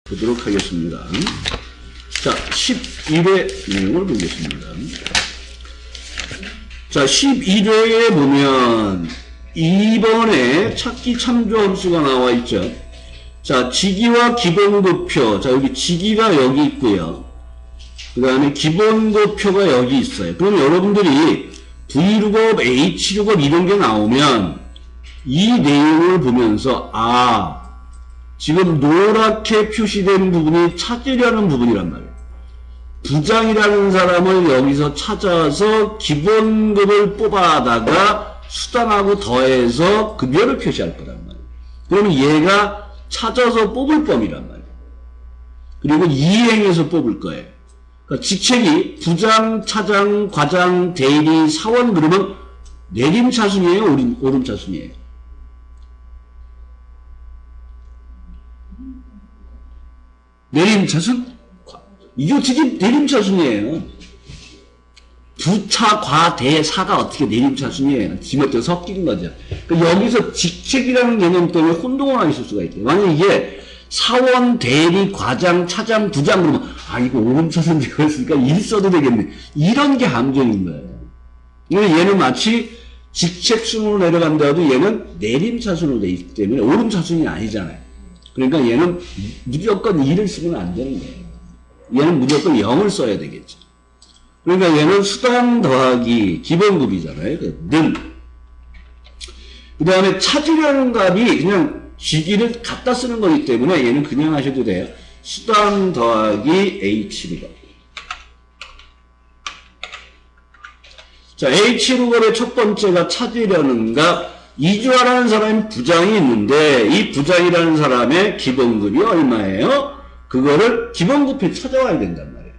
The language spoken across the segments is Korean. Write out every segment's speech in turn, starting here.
보도록 하겠습니다. 자, 11회 내용을 보겠습니다. 자, 11회에 보면 2번에 찾기 참조 함수가 나와 있죠. 자, 직위와 기본급표. 자, 여기 직위가 여기 있고요. 그 다음에 기본급표가 여기 있어요. 그럼 여러분들이 V룩업, H룩업 이런 게 나오면 이 내용을 보면서 지금 노랗게 표시된 부분이 찾으려는 부분이란 말이에요. 부장이라는 사람을 여기서 찾아서 기본급을 뽑아다가 수당하고 더해서 급여를 표시할 거란 말이에요. 그러면 얘가 찾아서 뽑을 범위란 말이에요. 그리고 이행해서 뽑을 거예요. 그러니까 직책이 부장, 차장, 과장, 대리, 사원 그러면 내림차순이에요? 오름차순이에요? 내림차순? 이게 어떻게 내림차순이에요? 부차, 과, 대, 사가 어떻게 내림차순이에요? 지멋대로 섞인 거죠. 그러니까 여기서 직책이라는 개념 때문에 혼동을 하실 수가 있대요. 만약 이게 사원, 대리, 과장, 차장, 부장 그러면 이거 오름차순 되어 있으니까 일 써도 되겠네. 이런 게 함정인 거예요. 얘는 마치 직책순으로 내려간다 해도 얘는 내림차순으로 되어 있기 때문에 오름차순이 아니잖아요. 그러니까 얘는 무조건 2를 쓰면 안 되는 거예요. 얘는 무조건 0을 써야 되겠죠. 그러니까 얘는 수당 더하기 기본급이잖아요. 는. 그 다음에 찾으려는 값이 그냥 직위를 갖다 쓰는 거기 때문에 얘는 그냥 하셔도 돼요. 수당 더하기 H룩업. 자, H룩업의 첫 번째가 찾으려는 값. 이주하라는 사람이 부장이 있는데 이 부장이라는 사람의 기본급이 얼마예요? 그거를 기본급에 찾아와야 된단 말이에요.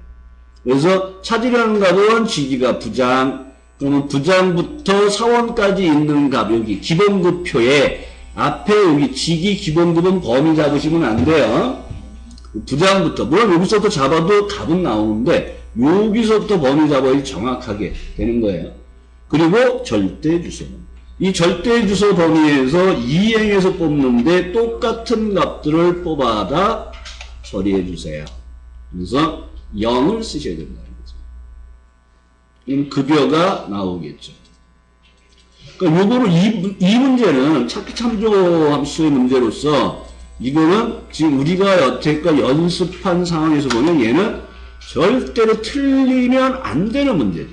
그래서 찾으려는 값은 직위가 부장, 그러면 부장부터 사원까지 있는 값 여기 기본급표에 앞에 여기 직위 기본급은 범위 잡으시면 안 돼요. 부장부터 물론 여기서부터 잡아도 답은 나오는데 여기서부터 범위 잡아야 정확하게 되는 거예요. 그리고 절대주소. 이 절대주소 범위에서 이행해서 뽑는데 똑같은 값들을 뽑아다 처리해 주세요. 그래서 0을 쓰셔야 된다는 거죠. 그럼 급여가 나오겠죠. 그러니까 요거를 이 문제는 찾기 참조 함수의 문제로서 이거는 지금 우리가 여태껏 연습한 상황에서 보면 얘는 절대로 틀리면 안 되는 문제죠.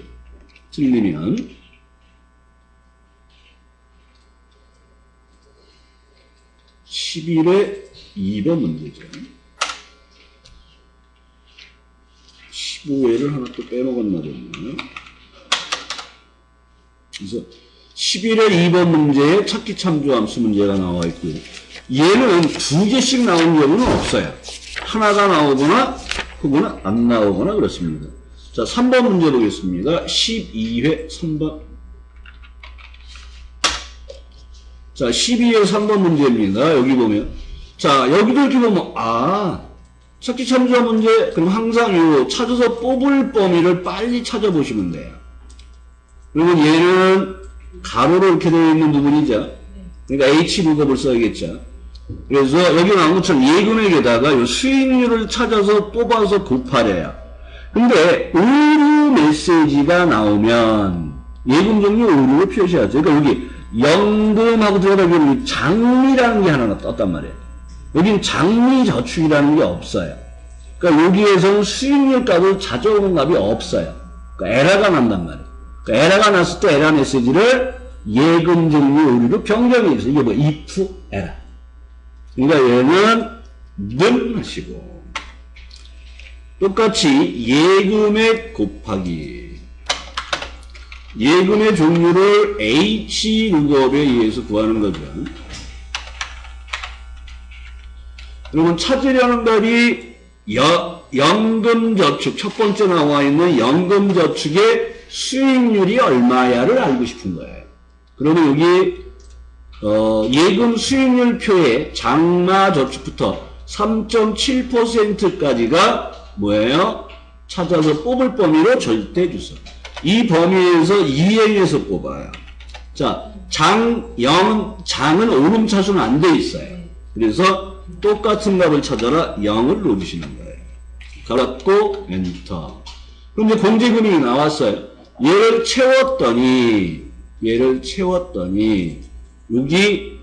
틀리면 11회 2번 문제죠. 15회를 하나 또 빼먹었나 보네요. 그래서 11회 2번 문제에 찾기 참조 함수 문제가 나와 있고요. 얘는 두 개씩 나오는 경우는 없어요. 하나가 나오거나 혹은 안 나오거나 그렇습니다. 자, 3번 문제 보겠습니다. 12회 3번. 자, 12회 3번 문제입니다. 여기 보면. 자, 여기도 이렇게 보면, 찾기 참조 문제, 그럼 항상 요 찾아서 뽑을 범위를 빨리 찾아보시면 돼요. 그러면 얘는 가로로 이렇게 되어 있는 부분이죠. 그러니까 H룩업을 써야겠죠. 그래서 여기 나온 것처럼 예금액에다가 요 수익률을 찾아서 뽑아서 곱하래요. 근데 오류 메시지가 나오면 예금 종류 오류를 표시하죠. 그러니까 여기 연금하고 들어가면 장리라는 게 하나 떴단 말이에요. 여긴 장리 저축이라는 게 없어요. 그러니까 여기에서는 수익률 값을 찾아오는 값이 없어요. 그러니까 에러가 난단 말이에요. 그러니까 에러가 났을 때 에러 메시지를 예금 종류 오류로 변경해 주세요. 이게 뭐 if 에러. 그러니까 얘는 는 하시고 똑같이 예금액 곱하기 예금의 종류를 H룩업에 의해서 구하는 거죠. 그러면 찾으려는 값이 연금저축, 첫 번째 나와 있는 연금저축의 수익률이 얼마야를 알고 싶은 거예요. 그러면 여기 예금 수익률표에 장마저축부터 3.7%까지가 뭐예요? 찾아서 뽑을 범위로 절대주소. 이 범위에서 이행해서 뽑아요. 자, 장은 오름차순은 안 돼 있어요. 그래서 똑같은 값을 찾아라 0을 넣어주시는 거예요. 닫고 엔터. 그럼 이제 공제금액이 나왔어요. 얘를 채웠더니 여기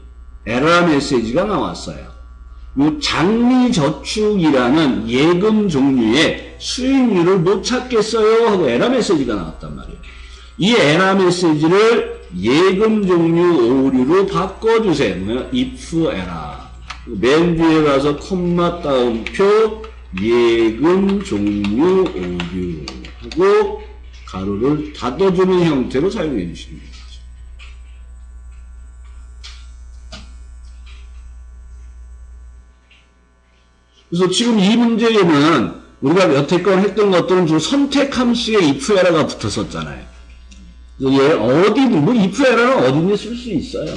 에러 메시지가 나왔어요. 요 장리저축이라는 예금 종류의 수익률을 못 찾겠어요 하고 에러 메시지가 나왔단 말이에요. 이 에러 메시지를 예금 종류 오류로 바꿔주세요. 뭐야? if 에러. 맨 뒤에 가서 콤마 따옴표 예금 종류 오류 하고 가로를 닫아주는 형태로 사용해 주시는 거죠. 그래서 지금 이 문제에는 우리가 여태껏 했던 것들은 좀 선택 함수에 if 에러가 붙었었잖아요. 얘 어디든, 뭐 if 에러는 어디든지 쓸 수 있어요.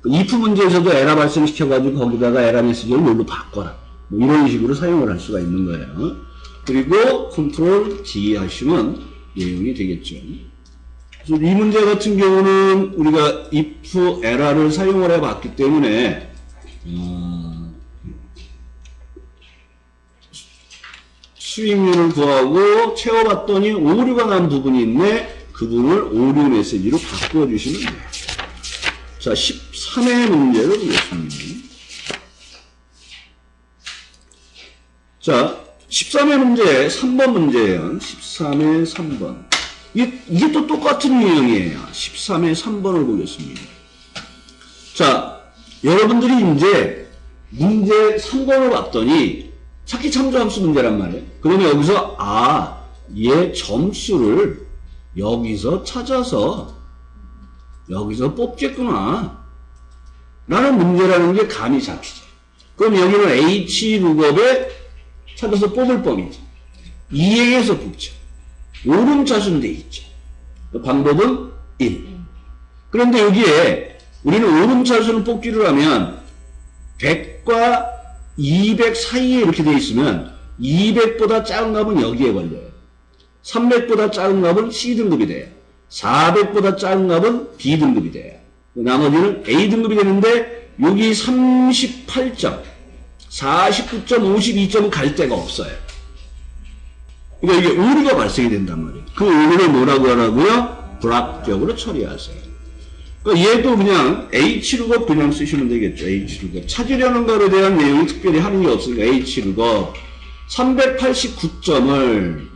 if 문제에서도 에러 발생시켜가지고 거기다가 에러 메시지를 뭘로 바꿔라. 뭐 이런 식으로 사용을 할 수가 있는 거예요. 그리고 컨트롤 D 하시면 내용이 되겠죠. 그래서 이 문제 같은 경우는 우리가 if 에러를 사용을 해봤기 때문에 수익률을 구하고 채워봤더니 오류가 난 부분이 있네. 그 부분을 오류 메시지로 바꿔주시면 돼요. 자, 13회 문제를 보겠습니다. 자, 13회 문제 3번 문제예요. 13회 3번. 이게 또 똑같은 유형이에요. 13회 3번을 보겠습니다. 자, 여러분들이 이제 문제 3번을 봤더니 찾기 참조함수 문제란 말이에요. 그러면 여기서 얘 점수를 여기서 찾아서 여기서 뽑겠구나 라는 문제라는 게 감이 잡히죠. 그럼 여기는 H룩업에 찾아서 뽑을 범위죠. 2행에서 뽑죠. 오름차순 돼 있죠. 방법은 1. 그런데 여기에 우리는 오름차순을 뽑기를 하면 100과 200 사이에 이렇게 돼 있으면 200보다 작은 값은 여기에 걸려요. 300보다 작은 값은 C등급이 돼요. 400보다 작은 값은 B등급이 돼요. 나머지는 A등급이 되는데 여기 38점, 49점, 52점은 갈 데가 없어요. 그러니까 이게 오류가 발생이 된단 말이에요. 그 오류를 뭐라고 하라고요? 불합격으로 처리하세요. 그러니까 얘도 그냥 H룩업 그냥 쓰시면 되겠죠. H룩업. 찾으려는 것에 대한 내용이 특별히 하는 게 없으니까 H룩업. 389점을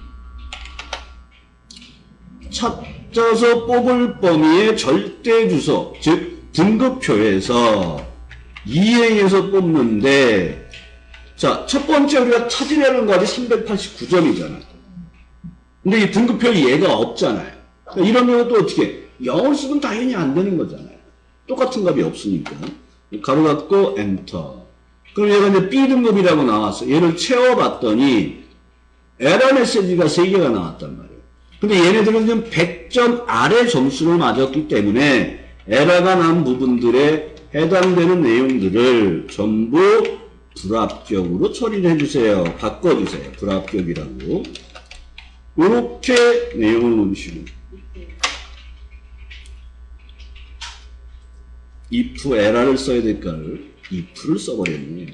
찾아서 뽑을 범위의 절대 주소, 즉 등급표에서 2행에서 뽑는데, 자, 첫 번째 우리가 찾으려는 값이 389점이잖아요. 근데 이 등급표에 얘가 없잖아요. 그러니까 이런 경우 또 어떻게? 0을 쓰면 당연히 안 되는 거잖아요. 똑같은 값이 없으니까. 가로 닫고 엔터. 그럼 얘가 이제 B등급이라고 나왔어. 얘를 채워봤더니 에러 메시지가 3개가 나왔단 말이에요. 근데 얘네들은 지금 100점 아래 점수를 맞았기 때문에 에러가 난 부분들에 해당되는 내용들을 전부 불합격으로 처리를 해주세요. 바꿔주세요. 불합격이라고. 이렇게 내용을 놓으시고 if 에러를 써야 될까를 if를 써버렸네요.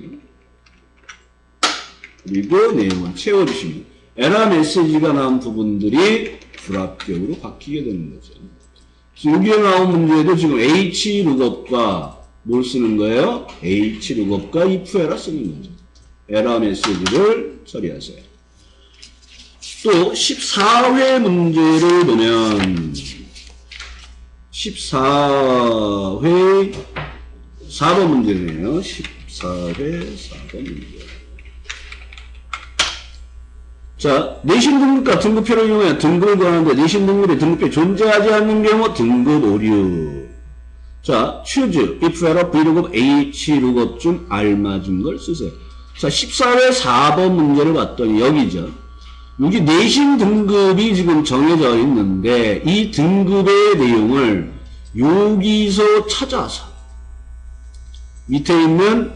그리고 내용을 채워주시면 에러 메시지가 나온 부분들이 불합격으로 바뀌게 되는 거죠. 여기에 나온 문제도 지금 H룩업과 뭘 쓰는 거예요? H룩업과 if 에러 쓰는 거죠. 에러 메시지를 처리하세요. 또 14회 문제를 보면 14회 4번 문제네요. 14회 4번 문제. 자, 내신 등급과 등급표를 이용해 등급을 구하는데 내신 등급에 등급표에 존재하지 않는 경우 등급 오류. 자, choose if error vlookup H룩업 중 알맞은 걸 쓰세요. 자, 14회 4번 문제를 봤더니 여기죠. 여기 내신 등급이 지금 정해져 있는데 이 등급의 내용을 여기서 찾아서 밑에 있는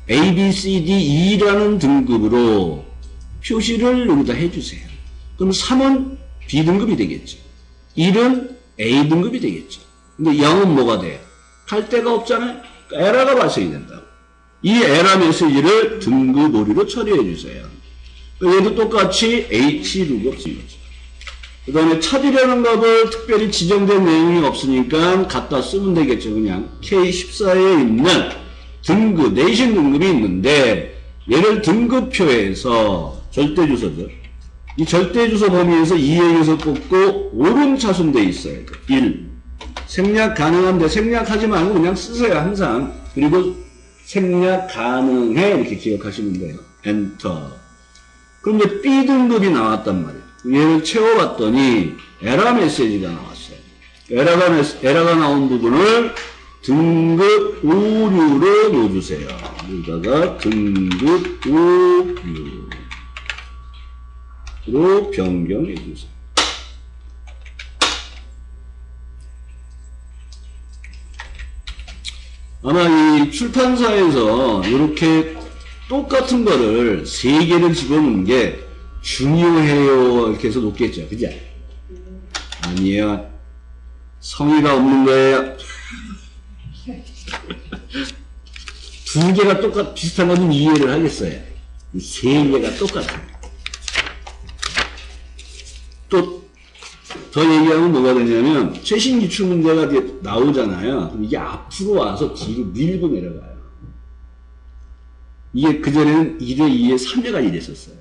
A, B, C, D, E라는 등급으로 표시를 여기다 해주세요. 그럼 3은 B등급이 되겠죠. 1은 A등급이 되겠죠. 근데 0은 뭐가 돼요? 갈 데가 없잖아요. 그러니까 에러가 발생이 된다고. 이 에러 메시지를 등급 오류로 처리해 주세요. 얘도 똑같이 H 룩업 쓰는 거죠. 그 다음에 찾으려는 값을 특별히 지정된 내용이 없으니까 갖다 쓰면 되겠죠. 그냥 K14에 있는 등급, 내신 등급이 있는데 얘를 등급표에서 절대주소죠. 이 절대주소 범위에서 2행에서 뽑고 옳은 차순돼 있어요. 1. 생략 가능한데 생략하지 말고 그냥 쓰세요. 항상. 그리고 생략 가능해 이렇게 기억하시면 돼요. 엔터. 그럼 이제 B등급이 나왔단 말이에요. 얘를 채워봤더니 에러 메시지가 나왔어요. 에러가 나온 부분을 등급 오류로 넣어주세요. 여기다가 등급 오류로 변경해주세요. 아마 이 출판사에서 이렇게 똑같은 거를 3개를 집어넣는 게 중요해요. 이렇게 해서 놓겠죠. 그죠? 아니에요. 성의가 없는 거예요. 2개가 비슷한 거는 이해를 하겠어요. 3개가 똑같아요. 또, 더 얘기하면 뭐가 되냐면, 최신 기출 문제가 이제 나오잖아요. 이게 앞으로 와서 뒤로 밀고 내려가요. 이게 그전에는 1회, 2회, 3회가 이랬었어요.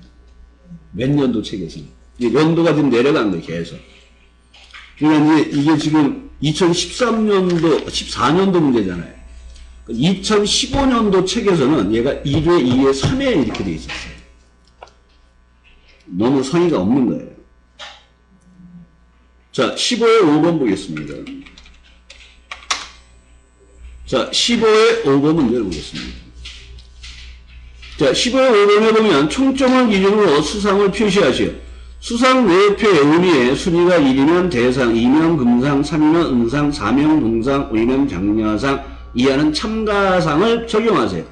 몇 년도 책에서는. 이제 연도가 지금 내려간 거예요, 계속. 그러니까 이게 지금 2013년도, 14년도 문제잖아요. 2015년도 책에서는 얘가 1회, 2회, 3회 이렇게 돼 있었어요. 너무 성의가 없는 거예요. 자, 15회 5번 보겠습니다. 자, 15회 5번 문제를 보겠습니다. 자, 15회 5번에 보면 총점을 기준으로 수상을 표시하시오. 수상 내역표 의미에 순위가 1이면 대상, 2면 금상, 3이면 은상, 4면 동상, 5면 장려상, 이하는 참가상을 적용하세요.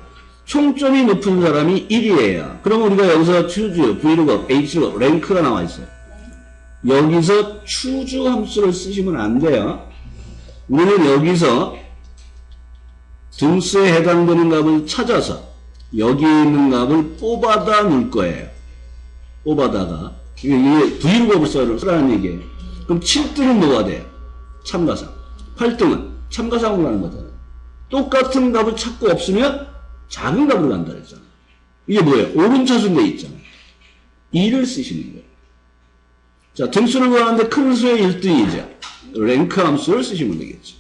총점이 높은 사람이 1이에요. 그럼 우리가 여기서 추주, 브이로그, H로 랭크가 나와 있어요. 여기서 추주 함수를 쓰시면 안 돼요. 우리는 여기서 등수에 해당되는 값을 찾아서 여기 있는 값을 뽑아다 놓을 거예요. 뽑아다가. 이게 브이로그를 쓰라는 얘기예요. 그럼 7등은 뭐가 돼요? 참가상. 8등은 참가상으로 가는 거잖아요. 똑같은 값을 찾고 없으면 작은 값으로 간다 그랬잖아요. 이게 뭐예요? 오른차순에 있잖아요. 2를 쓰시는 거예요. 자, 등수를 구하는데 큰 수의 1등이죠. 랭크 함수를 쓰시면 되겠죠.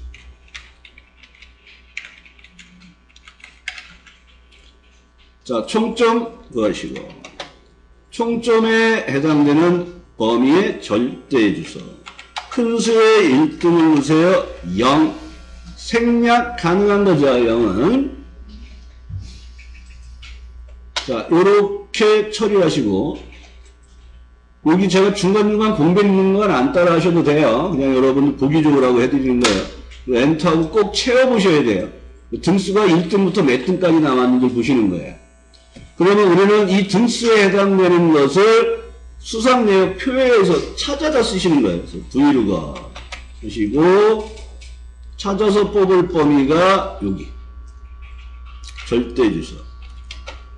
자, 총점 구하시고 총점에 해당되는 범위의 절대주소. 큰 수의 1등을 넣으세요. 0. 생략 가능한 거죠, 0은. 자, 요렇게 처리하시고, 여기 제가 중간중간 공백 있는 건 안 따라 하셔도 돼요. 그냥 여러분 보기 좋으라고 해드리는 거예요. 엔터하고 꼭 채워보셔야 돼요. 등수가 1등부터 몇 등까지 남았는지 보시는 거예요. 그러면 우리는 이 등수에 해당되는 것을 수상 내역 표에서 찾아다 쓰시는 거예요. 그래서 브이로그 쓰시고, 찾아서 뽑을 범위가 여기. 절대주소.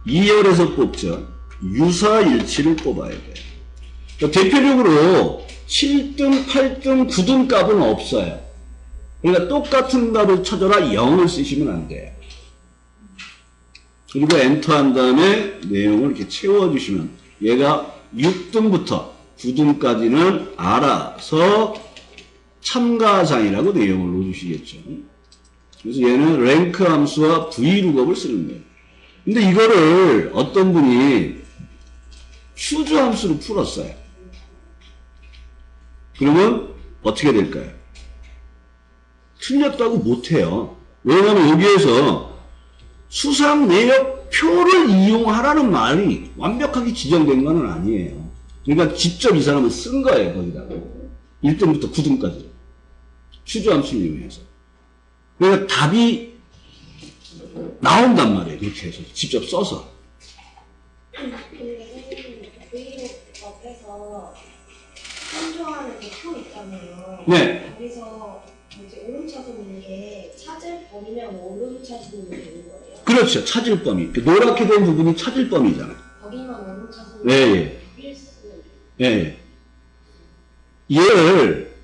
2열에서 뽑죠. 유사일치를 뽑아야 돼요. 그러니까 대표적으로 7등, 8등, 9등 값은 없어요. 그러니까 똑같은 값을 찾아라 0을 쓰시면 안 돼요. 그리고 엔터 한 다음에 내용을 이렇게 채워주시면 얘가 6등부터 9등까지는 알아서 참가상이라고 내용을 넣어주시겠죠. 그래서 얘는 랭크 함수와 브이룩업을 쓰는 거예요. 근데 이거를 어떤 분이 추주 함수로 풀었어요. 그러면 어떻게 될까요? 틀렸다고 못해요. 왜냐하면 여기에서 수상 내역 표를 이용하라는 말이 완벽하게 지정된 건 아니에요. 그러니까 직접 이 사람은 쓴 거예요, 거기다가. 1등부터 9등까지. 추주함수를 이용해서. 그러니까 답이 나온단 말이에요, 그렇게 해서. 직접 써서. 브이로그에서 선정하는 그 표 있잖아요. 네. 거기서 이제 오름차순 있는 게 찾을 범위면 오름차순이 되는 거예요? 그렇죠. 찾을 범위. 노랗게 된 부분이 찾을 범위잖아요. 거기만 오름차순이 네, 필수. 예. 얘를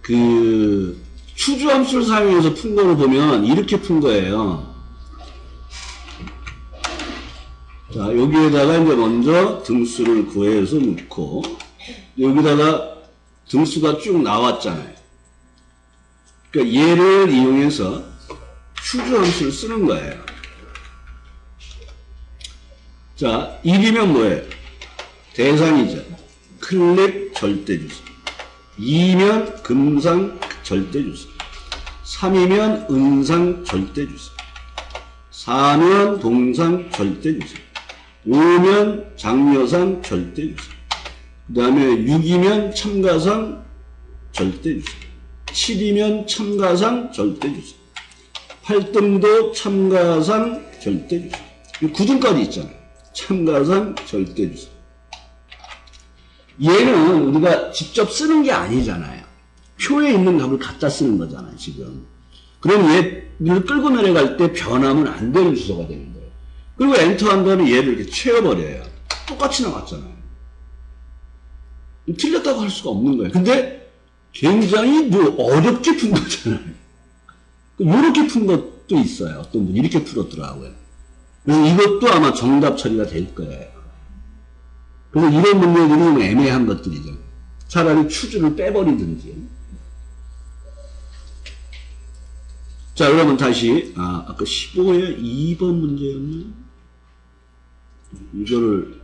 추주함수를 사용해서 푼 거를 보면 이렇게 푼 거예요. 자, 여기에다가 이제 먼저 등수를 구해서 넣고, 여기다가 등수가 쭉 나왔잖아요. 그러니까 얘를 이용해서 추주함수를 쓰는 거예요. 자, 1이면 뭐예요? 대상이죠. 클릭 절대주소. 2면 금상 절대주소. 3이면 음상 절대주소. 4면 동상 절대주소. 5면 장려상 절대주소. 그 다음에 6이면 참가상 절대주소. 7이면 참가상 절대주소. 8등도 참가상 절대주소. 9등까지 있잖아요. 참가상 절대주소. 얘는 우리가 직접 쓰는 게 아니잖아요. 표에 있는 값을 갖다 쓰는 거잖아요, 지금. 그럼 얘를 끌고 내려갈 때 변하면 안 되는 주소가 되는 거예요. 그리고 엔터 한 다음에 얘를 이렇게 채워버려요. 똑같이 나왔잖아요. 틀렸다고 할 수가 없는 거예요. 근데 굉장히 어렵게 푼 거잖아요. 이렇게 푼 것도 있어요. 어떤 분이 이렇게 풀었더라고요. 그래서 이것도 아마 정답 처리가 될 거예요. 그래서 이런 문제들이 좀 애매한 것들이죠. 차라리 추주를 빼버리든지. 자, 그러면 다시, 아까 15의 2번 문제였나요? 이거를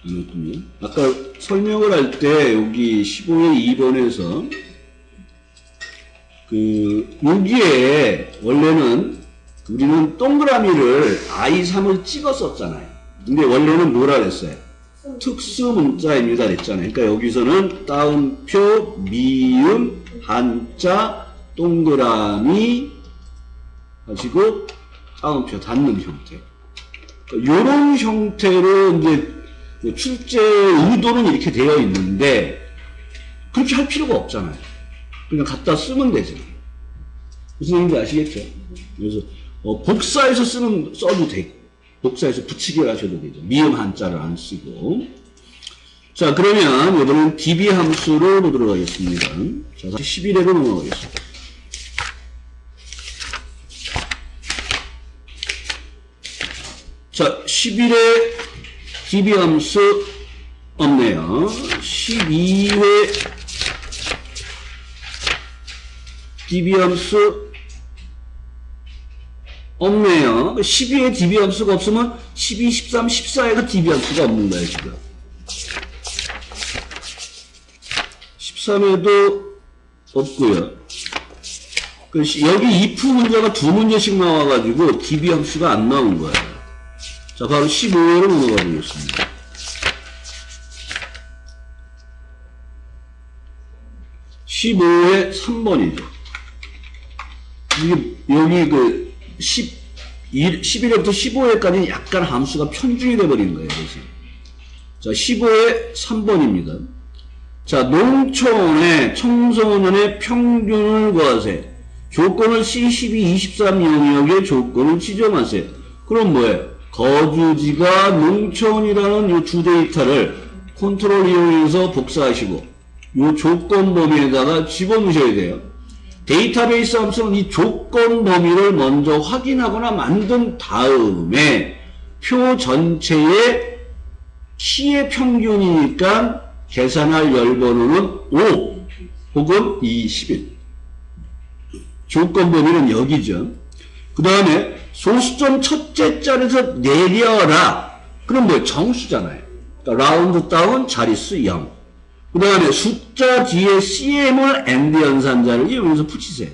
안 했군요. 아까 설명을 할 때 여기 15의 2번에서 여기에 원래는 우리는 동그라미를 I3을 찍었었잖아요. 근데 원래는 뭐라 그랬어요? 특수 문자입니다 그랬잖아요. 그러니까 여기서는 따옴표, 미음, 한자, 동그라미 가지고 따옴표 닫는 형태. 이런 형태로 이제 출제 의도는 이렇게 되어 있는데 그렇게 할 필요가 없잖아요. 그냥 갖다 쓰면 되죠. 무슨 얘기인지 아시겠죠? 그래서 복사해서 써도 되고 복사해서 붙이기를 하셔도 되죠. 미음 한자를 안 쓰고. 자, 그러면 이번엔 db 함수로 보도록 하겠습니다. 자, 11회로 넘어가겠습니다. 자, 11회 db 함수 없네요. 12회 db 함수 없네요. 12회 db 함수가 없으면 12, 13, 14회가 db 함수가 없는 거예요, 지금. 13회도 없고요. 여기 if 문제가 두 문제씩 나와가지고 db 함수가 안 나온 거예요. 자, 바로 15회로 넘어가 보겠습니다. (15회) 3번이죠. 이게 여기 11회부터 15회까지는 약간 함수가 편중이 돼버린 거예요. 그래서. 자, 15회 3번입니다. 자, 농촌의 청소년의 평균을 구하세요. 조건을 C12, 23 영역의 조건을 지정하세요. 그럼 뭐예요? 거주지가 농촌이라는 이 주 데이터를 컨트롤 이용해서 복사하시고 이 조건 범위에다가 집어넣으셔야 돼요. 데이터베이스 함수는 이 조건 범위를 먼저 확인하거나 만든 다음에 표 전체의 키의 평균이니까 계산할 열번호는 5 혹은 21. 조건 범위는 여기죠. 그 다음에 소수점 첫째 자리에서 내려라. 그럼 뭐 정수잖아요. 그러니까 라운드 다운 자릿수 0. 그 다음에 숫자 뒤에 CM을 AND 연산자를 이용해서 붙이세요.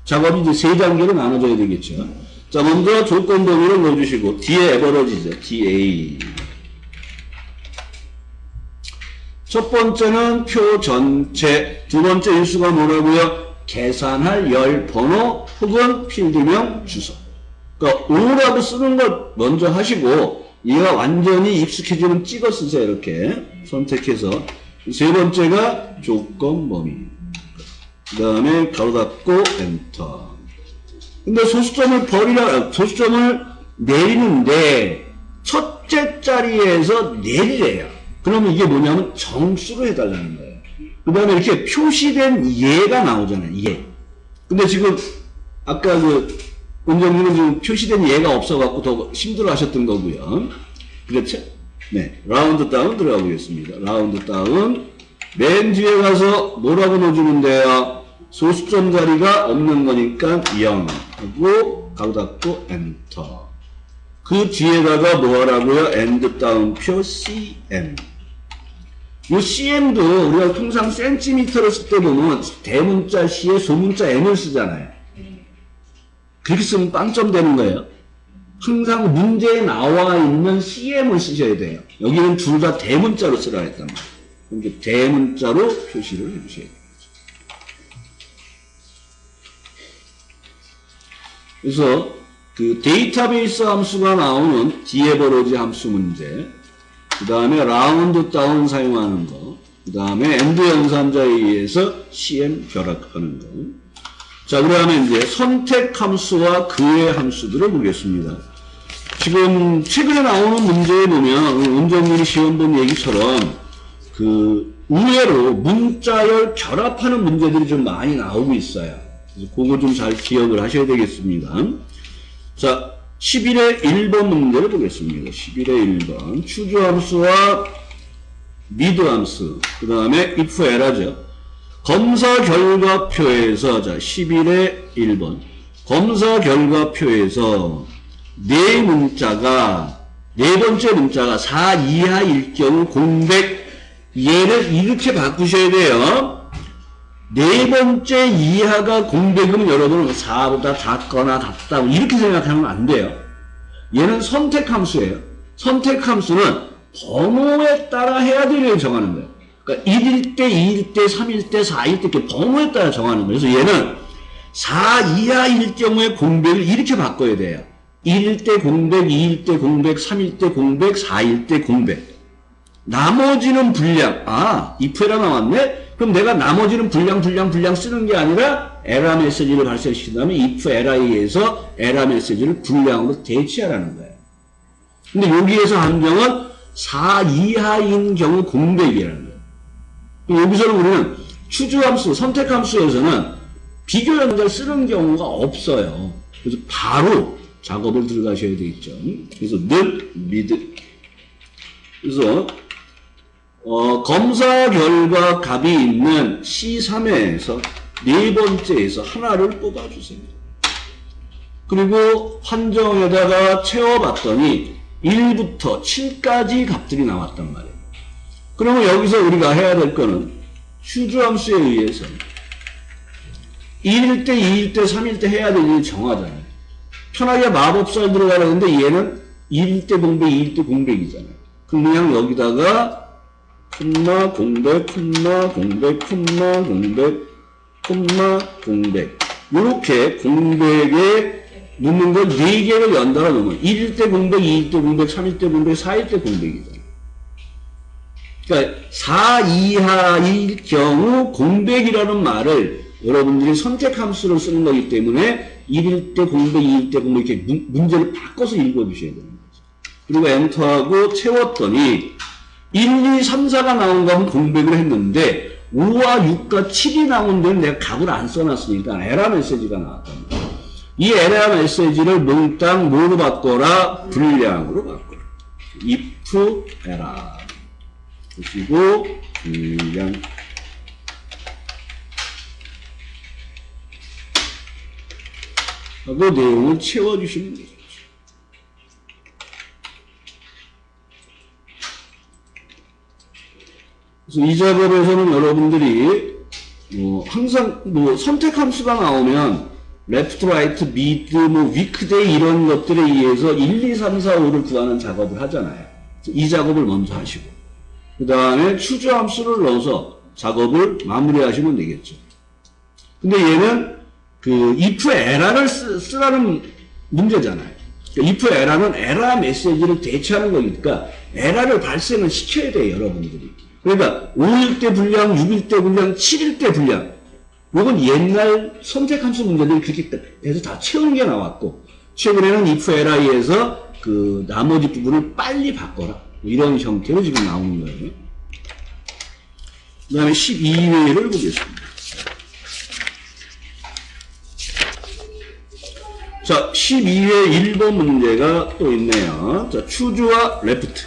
작업이 이제 세 단계로 나눠져야 되겠죠. 자, 먼저 조건 범위를 넣어주시고 뒤에 에버러지죠. DA. 첫 번째는 표 전체, 두 번째 인수가 뭐라고요? 계산할 열 번호 혹은 필드명 주소. 그러니까 5라고 쓰는 것 먼저 하시고 얘가 완전히 익숙해지면 찍어 쓰세요. 이렇게 선택해서 세 번째가 조건 범위. 그 다음에 가로 닫고 엔터. 근데 소수점을 내리는데 첫째 자리에서 내리래요. 그러면 이게 뭐냐면 정수로 해달라는 거예요. 그 다음에 이렇게 표시된 예가 나오잖아요. 예. 근데 지금 아까 원장님은 지금 표시된 예가 없어갖고 더 힘들어 하셨던 거고요. 그렇죠? 네. 라운드 다운 들어가 보겠습니다. 라운드 다운. 맨 뒤에 가서 뭐라고 넣어주는데요? 소수점 자리가 없는 거니까 0 하고 가로 닫고 엔터. 그 뒤에다가 뭐 하라고요? 엔드 다운표 CM. 이 CM도 우리가 통상 센티미터를 쓸 때 보면 대문자 C에 소문자 M을 쓰잖아요. 그렇게 쓰면 빵점 되는 거예요. 항상 문제에 나와 있는 CM을 쓰셔야 돼요. 여기는 둘 다 대문자로 쓰라 했단 말이에요. 이렇게 대문자로 표시를 해주셔야 돼요. 그래서 그 데이터베이스 함수가 나오는 디에버러지 함수 문제, 그 다음에 라운드 다운 사용하는 거, 그 다음에 엔드 연산자에 의해서 CM 결합하는 거. 자, 그러면 이제 선택 함수와 그의 함수들을 보겠습니다. 지금 최근에 나오는 문제에 보면 원장님이 시험 본 얘기처럼 의외로 문자열 결합하는 문제들이 좀 많이 나오고 있어요. 그래서 그거 좀 잘 기억을 하셔야 되겠습니다. 자, 11의 1번 문제를 보겠습니다. 11의 1번. 추주함수와 미드함수. 그 다음에 if error죠. 검사 결과표에서, 자, 11의 1번. 검사 결과표에서 네 번째 문자가 4 이하일 경우 공백, 얘를 이렇게 바꾸셔야 돼요. 네 번째 이하가 공백이면 여러분은 4보다 작거나 같다 이렇게 생각하면 안 돼요. 얘는 선택함수예요. 선택함수는 번호에 따라 해야 되는 정하는 거예요. 그러니까 1일 때, 2일 때, 3일 때, 4일 때 이렇게 번호에 따라 정하는 거예요. 그래서 얘는 4 이하일 경우에 공백을 이렇게 바꿔야 돼요. 1일 때 공백, 2일 때 공백, 3일 때 공백, 4일 때 공백. 나머지는 불량. 아, if 에러 나왔네? 그럼 내가 나머지는 불량 쓰는 게 아니라 에러 메시지를 발생시킨 다음에 if 에러에 의해서 에러 메시지를 불량으로 대체하라는 거예요. 근데 여기에서 함정은 4 이하인 경우 공백이라는 거예요. 여기서는 우리는 추주함수, 선택함수에서는 비교 연결 쓰는 경우가 없어요. 그래서 바로 작업을 들어가셔야 되겠죠. 그래서 늘 미드. 그래서 검사 결과 값이 있는 C3에서 네 번째에서 하나를 뽑아주세요. 그리고 판정에다가 채워봤더니 1부터 7까지 값들이 나왔단 말이에요. 그러면 여기서 우리가 해야 될 거는 추주함수에 의해서 1일 때, 2일 때, 3일 때 해야 될 일 정하잖아요. 편하게 마법살 들어가려는데 얘는 1일 때 공백, 2일 때 공백이잖아요. 그럼 그냥 여기다가 콤마 공백, 콤마 공백, 콤마 공백, 콤마 공백. 이렇게 공백에 넣는 걸 4개를 연달아 넣으면 1일 때 공백, 2일 때 공백, 3일 때 공백, 4일 때 공백이잖아요. 그러니까 4 이하일 경우 공백이라는 말을 여러분들이 선택함수로 쓰는 거기 때문에 1일 때 공백, 2일 때 공백 이렇게 문제를 바꿔서 읽어주셔야 되는 거죠. 그리고 엔터하고 채웠더니 1, 2, 3, 4가 나온 거 하면 공백을 했는데 5와 6과 7이 나온 데는 내가 값을 안 써놨으니까 에러 메시지가 나왔단 말이에요. 이 에러 메시지를 몽땅 뭐로 바꿔라? 불량으로 바꿔라. if 에러 보시고 불량 하고 내용을 채워주시면 되죠. 그래서 이 작업에서는 여러분들이 항상 선택함수가 나오면 left, right, mid, weekday 이런 것들에 의해서 1, 2, 3, 4, 5를 구하는 작업을 하잖아요. 이 작업을 먼저 하시고 그 다음에 추주함수를 넣어서 작업을 마무리하시면 되겠죠. 근데 얘는 if error를 쓰라는 문제잖아요. if error는 에러 메시지를 대체하는 거니까 에러를 발생을 시켜야 돼요, 여러분들이. 그러니까 5일 때 불량, 6일 때 불량, 7일 때 불량. 요건 옛날 선택함수 문제들이 그렇게 해서 다 채우는 게 나왔고, 최근에는 if li에서 그 나머지 부분을 빨리 바꿔라. 이런 형태로 지금 나오는 거예요. 그 다음에 12회를 보겠습니다. 자, 12회 1번 문제가 또 있네요. 자, 추주와 레프트.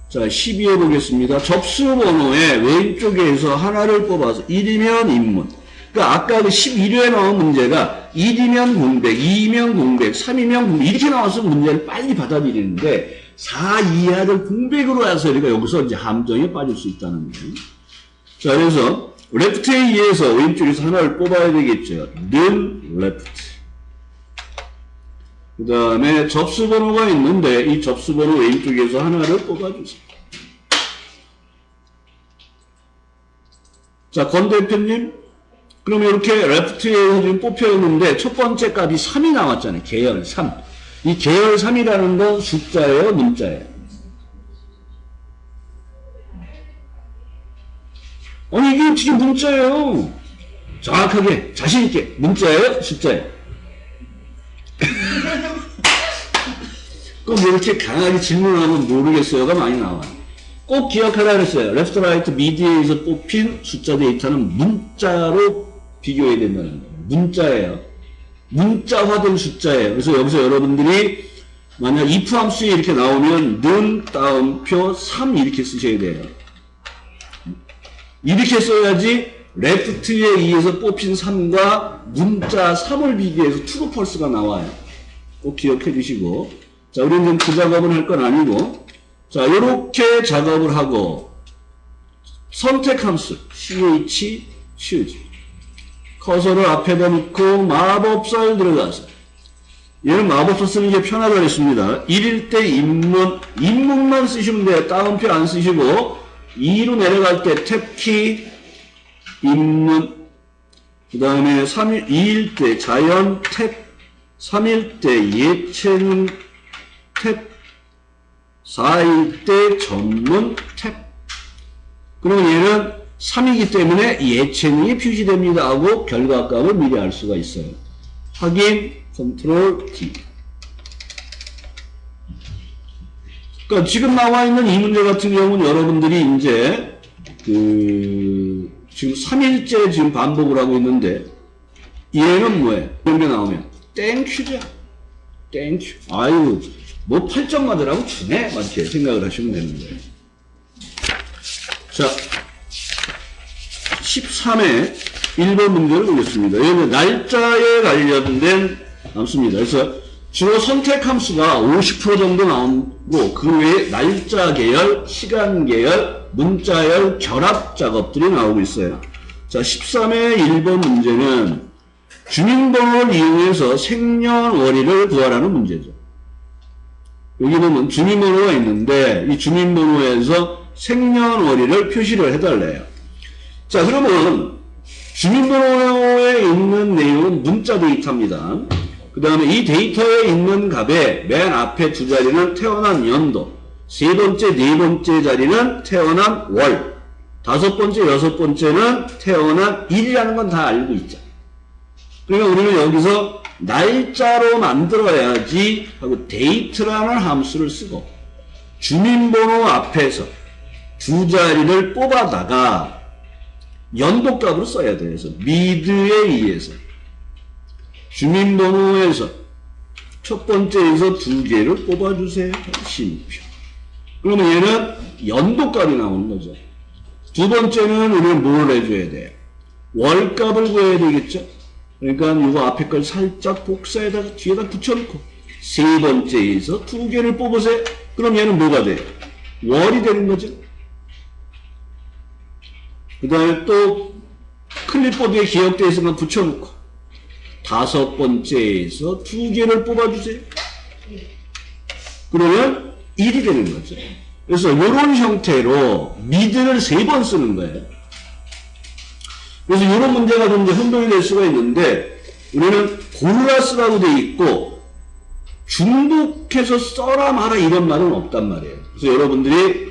자, 12회 보겠습니다. 접수 번호의 왼쪽에서 하나를 뽑아서 1이면 인문. 그러니까 아까 그 11회에 나온 문제가 1이면 공백, 2이면 공백, 3이면 공백 이렇게 나와서 문제를 빨리 받아들이는데 4 이하를 공백으로 해서 우리가 여기서 이제 함정에 빠질 수 있다는 거예요. 자, 그래서 레프트에 의해서 왼쪽에서 하나를 뽑아야 되겠죠. 는 레프트. 그 다음에 접수번호가 있는데 이 접수번호 왼쪽에서 하나를 뽑아주세요. 자, 권 대표님, 그럼 이렇게 레프트에서 지금 뽑혀있는데 첫 번째 값이 3이 나왔잖아요. 계열 3. 이 계열 3이라는 건 숫자예요, 문자예요? 아니, 이게 지금 문자예요. 정확하게, 자신있게. 문자예요, 숫자예요? 꼭 이렇게 강하게 질문하면 모르겠어요가 많이 나와요. 꼭 기억하라 그랬어요. 레프트, 라이트, 미디에서 뽑힌 숫자 데이터는 문자로 비교해야 된다는 거예요. 문자예요. 문자화된 숫자예요. 그래서 여기서 여러분들이 만약 if 함수에 이렇게 나오면 는 따옴표 3 이렇게 쓰셔야 돼요. 이렇게 써야지 레프트에 의해서 뽑힌 3과 문자 3을 비교해서 true, false가 나와요. 꼭 기억해 주시고. 자, 우리는 그 작업을 할 건 아니고, 자, 요렇게 작업을 하고, 선택함수, choose. 커서를 앞에다 놓고 마법사를 들어가서, 얘는 마법사 쓰는 게 편하다고 했습니다. 1일 때 인문만 쓰시면 돼요. 따옴표 안 쓰시고, 2로 내려갈 때 탭키, 인문, 그 다음에 2일 때 자연 탭, 3일 때 예체능 탭, 4일 때 전문 탭. 그러면 얘는 3이기 때문에 예체능이 표시됩니다 하고 결과값을 미리 알 수가 있어요. 확인, 컨트롤 D. 그러니까 지금 나와 있는 이 문제 같은 경우는 여러분들이 이제 지금 3일째 지금 반복을 하고 있는데 얘는 뭐예요? 이런 게 나오면 땡큐죠. 땡큐. 아유, 뭐 8점 맞으라고 주네? 막 이렇게 생각을 하시면 되는 거예요. 자, 13회 1번 문제를 보겠습니다. 여기는 날짜에 관련된 함수입니다. 그래서 주로 선택함수가 50% 정도 나오고 그 외에 날짜 계열, 시간 계열, 문자열 결합 작업들이 나오고 있어요. 자, 13회 1번 문제는 주민번호를 이용해서 생년월일을 구하라는 문제죠. 여기 보면 주민번호가 있는데 이 주민번호에서 생년월일을 표시를 해달래요. 자, 그러면 주민번호에 있는 내용은 문자 데이터입니다. 그 다음에 이 데이터에 있는 값의 맨 앞에 두 자리는 태어난 연도, 세 번째, 네 번째 자리는 태어난 월, 다섯 번째, 여섯 번째는 태어난 일이라는 건 다 알고 있죠. 그러니까 우리는 여기서 날짜로 만들어야지 하고 데이트라는 함수를 쓰고 주민번호 앞에서 두 자리를 뽑아다가 연도값으로 써야 돼요. 그래서 미드에 의해서 주민번호에서 첫 번째에서 두 개를 뽑아주세요. 심표. 그러면 얘는 연도값이 나오는 거죠. 두 번째는 우리는 뭘 해줘야 돼요? 월값을 구해야 되겠죠. 그러니까 이거 앞에 걸 살짝 복사에다가 뒤에다 붙여놓고 세 번째에서 두 개를 뽑으세요. 그럼 얘는 뭐가 돼요? 월이 되는 거죠. 그 다음에 또 클립보드에 기억되어 있으면 붙여놓고 다섯 번째에서 두 개를 뽑아주세요. 그러면 1이 되는 거죠. 그래서 이런 형태로 미드를 3번 쓰는 거예요. 그래서 이런 문제가 좀 혼동이 될 수가 있는데 우리는 고르라 쓰라고 돼 있고 중복해서 써라 마라 이런 말은 없단 말이에요. 그래서 여러분들이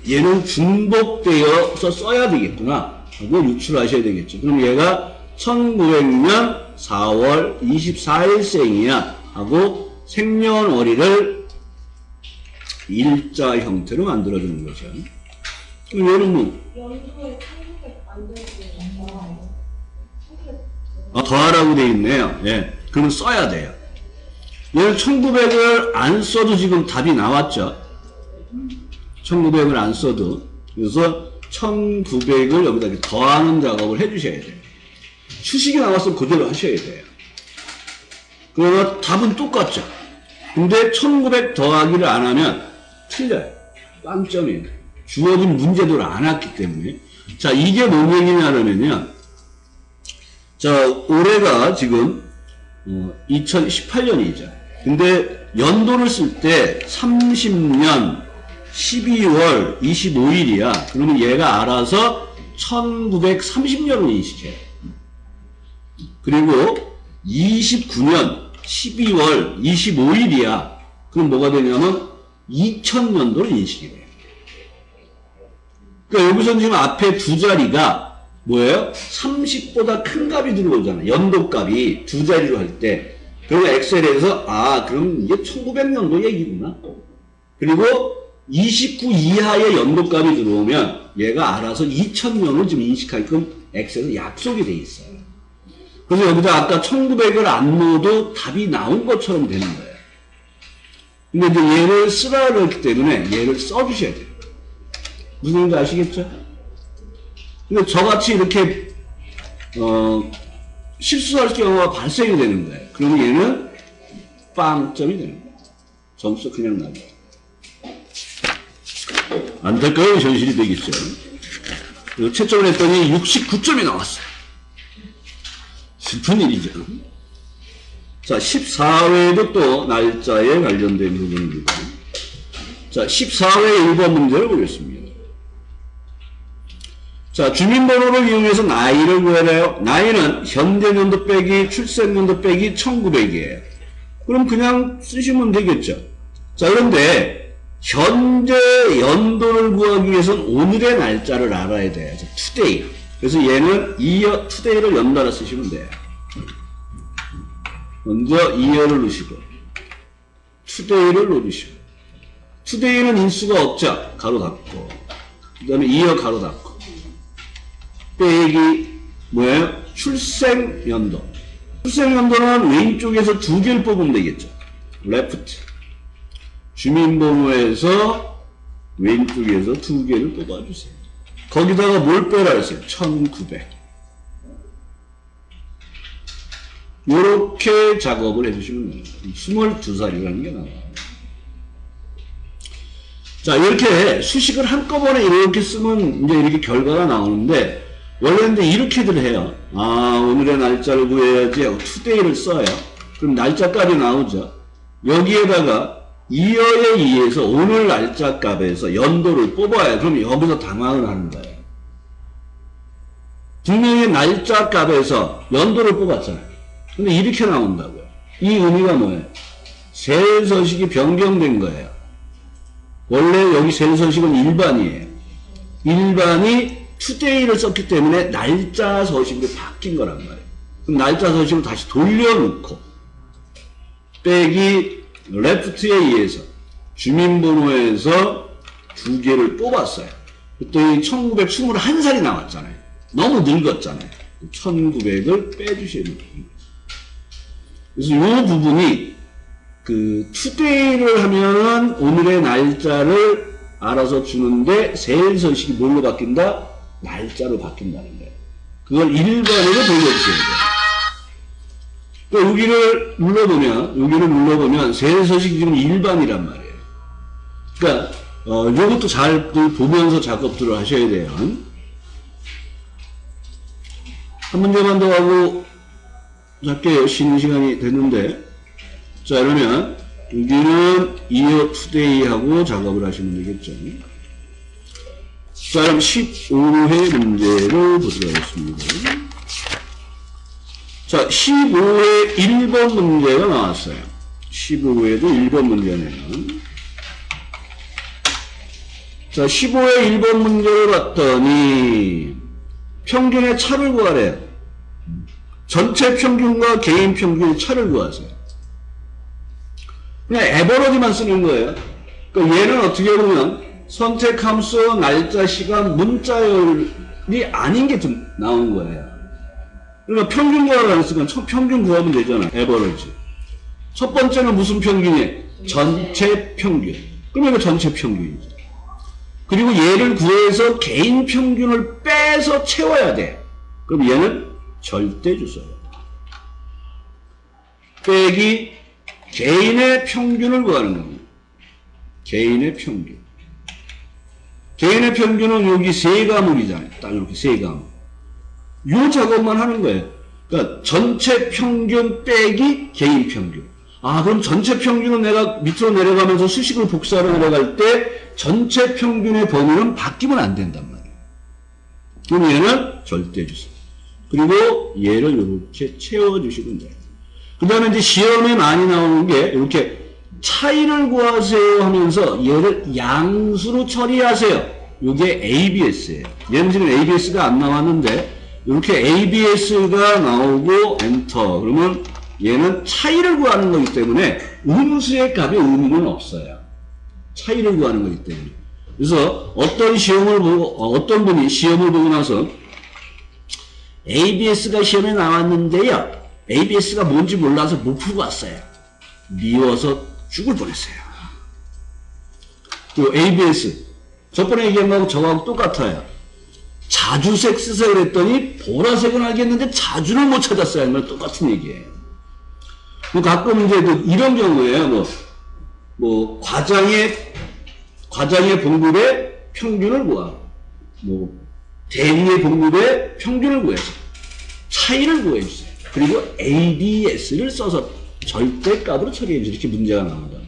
얘는 중복되어서 써야 되겠구나 하고 유출하셔야 되겠죠. 그럼 얘가 1900년 4월 24일생이야 하고 생년월일을 일자 형태로 만들어주는 거죠. 그럼 얘는 뭐 연도에 1900 만들어주니까 더하라고 돼 있네요. 예. 그럼 써야 돼요. 얘는 1900을 안 써도 지금 답이 나왔죠. 1900을 안 써도. 그래서 1900을 여기다 이렇게 더하는 작업을 해주셔야 돼요. 수식이 나왔으면 그대로 하셔야 돼요. 그러나 답은 똑같죠. 근데 1900 더하기를 안 하면 틀려요. 빵점이에요. 주어진 문제도를 안 왔기 때문에. 자, 이게 뭔 얘기냐면요. 자, 올해가 지금 2018년이죠. 근데 연도를 쓸 때 30년 12월 25일이야. 그러면 얘가 알아서 1930년을 인식해요. 그리고 29년 12월 25일이야. 그럼 뭐가 되냐면 2000년도를 인식이 돼요. 그러니까 여기서 지금 앞에 두 자리가 뭐예요? 30보다 큰 값이 들어오잖아. 연도값이 두 자리로 할 때. 그리고 엑셀에서 그럼 이게 1900년도 얘기구나. 그리고 29 이하의 연도값이 들어오면 얘가 알아서 2000년을 지금 인식하게끔 엑셀에 약속이 돼 있어요. 그래서 여기다 아까 1900을 안 넣어도 답이 나온 것처럼 되는 거예요. 근데 이제 얘를 쓰라 그랬기 때문에 얘를 써주셔야 돼요. 무슨 말인지 아시겠죠? 근데 저같이 이렇게 실수할 경우가 발생이 되는 거예요. 그러면 얘는 빵점이 되는 거예요. 점수 그냥 나죠. 안타까운 현실이 되겠죠. 그리고 채점을 했더니 69점이 나왔어요. 슬픈 일이죠. 자, 14회도 또 날짜에 관련된 부분입니다. 자, 14회 1번 문제를 보겠습니다. 자, 주민번호를 이용해서 나이를 구해래요. 나이는 현재년도 빼기 출생년도 빼기 1900이에요. 그럼 그냥 쓰시면 되겠죠. 자, 그런데 현재 연도를 구하기 위해서는 오늘의 날짜를 알아야 돼요. today. 그래서 얘는 year, today를 연달아 쓰시면 돼요. 먼저 year를 넣으시고 today를 넣으시고 today는 인수가 없죠. 가로 닫고 그 다음에 year 가로 닫고 빼기 뭐예요? 출생연도. 출생연도는 왼쪽에서 두 개를 뽑으면 되겠죠. left. 주민번호에서 왼쪽에서 두 개를 뽑아주세요. 거기다가 뭘 빼라 했어요? 1900. 요렇게 작업을 해주시면 됩니다. 22살이라는 게 나와요. 자, 이렇게 수식을 한꺼번에 이렇게 쓰면 이제 이렇게 결과가 나오는데, 원래는 이렇게들 해요. 오늘의 날짜를 구해야지 하고 today를 써요. 그럼 날짜값이 나오죠. 여기에다가 year에 의해서 오늘 날짜 값에서 연도를 뽑아야 그럼 여기서 당황을 하는 거예요. 분명히 날짜 값에서 연도를 뽑았잖아요. 근데 이렇게 나온다고요. 이 의미가 뭐예요? 셀서식이 변경된 거예요. 원래 여기 셀서식은 일반이에요. 일반이 today를 썼기 때문에 날짜 서식으로 바뀐 거란 말이에요. 그럼 날짜 서식을 다시 돌려놓고 빼기 left에 의해서 주민번호에서 두 개를 뽑았어요. 그때 1921살이 나왔잖아요. 너무 늙었잖아요. 1900을 빼주셔야 됩니다. 그래서 이 부분이 today를 하면은 오늘의 날짜를 알아서 주는데 셀서식이 뭘로 바뀐다? 날짜로 바뀐다는 거예요. 그걸 일반으로 돌려주셔야 돼요. 그러니까 여기를 눌러보면 셀서식이 지금 일반이란 말이에요. 그러니까 이것도 잘 보면서 작업들을 하셔야 돼요. 한 문제만 더 하고 짧게 쉬는 시간이 됐는데, 자, 그러면 여기는 year today 하고 작업을 하시면 되겠죠. 자, 그럼 15회 문제를 보도록 하겠습니다. 자, 15회 1번 문제가 나왔어요. 15회도 1번 문제네요. 자, 15의 1번 문제를 봤더니 평균의 차를 구하래요. 전체 평균과 개인 평균의 차를 구하세요. 그냥 에버러지만 쓰는 거예요. 그러니까 얘는 어떻게 보면 선택 함수, 날짜, 시간, 문자열이 아닌 게 좀 나온 거예요. 그러니까 평균 구하라는 쓰니까 평균 구하면 되잖아. 에버러지. 첫 번째는 무슨 평균이에요? 전체 평균. 그러면 이거 전체 평균이죠. 그리고 얘를 구해서 개인 평균을 빼서 채워야 돼. 그럼 얘는 절대주소예요. 빼기 개인의 평균을 구하는 겁니다. 개인의 평균. 개인의 평균은 여기 세 과목이잖아요. 딱 이렇게 세 과목. 요 작업만 하는 거예요. 그러니까 전체 평균 빼기 개인 평균. 아, 그럼 전체 평균은 내가 밑으로 내려가면서 수식을 복사하러 내려갈 때 전체 평균의 범위는 바뀌면 안 된단 말이에요. 그럼 얘는 절대주소. 그리고 얘를 이렇게 채워주시면 돼요. 그 다음에 이제 시험에 많이 나오는 게 이렇게 차이를 구하세요 하면서 얘를 양수로 처리하세요. 이게 ABS예요. 얘는 지금 ABS가 안 나왔는데 이렇게 ABS가 나오고 엔터 그러면 얘는 차이를 구하는 거기 때문에 음수의 값에 의미는 없어요. 차이를 구하는 거기 때문에. 그래서 어떤 시험을 보고 어떤 분이 시험을 보고 나서 ABS가 시험에 나왔는데요. ABS가 뭔지 몰라서 못 풀고 왔어요. 미워서 죽을 뻔했어요. 그 ABS 저번에 얘기한 거하고 저하고 똑같아요. 자주색 쓰세요 그랬더니 보라색은 알겠는데 자주는 못 찾았어요. 아니면 똑같은 얘기예요. 가끔 이제 이런 경우에요. 뭐 과장의 봉급의 평균을 구하. 대리의 봉급의 평균을 구해서 차이를 구해주세요. 그리고 ABS를 써서 절대값으로 처리해주세요. 이렇게 문제가 나온다.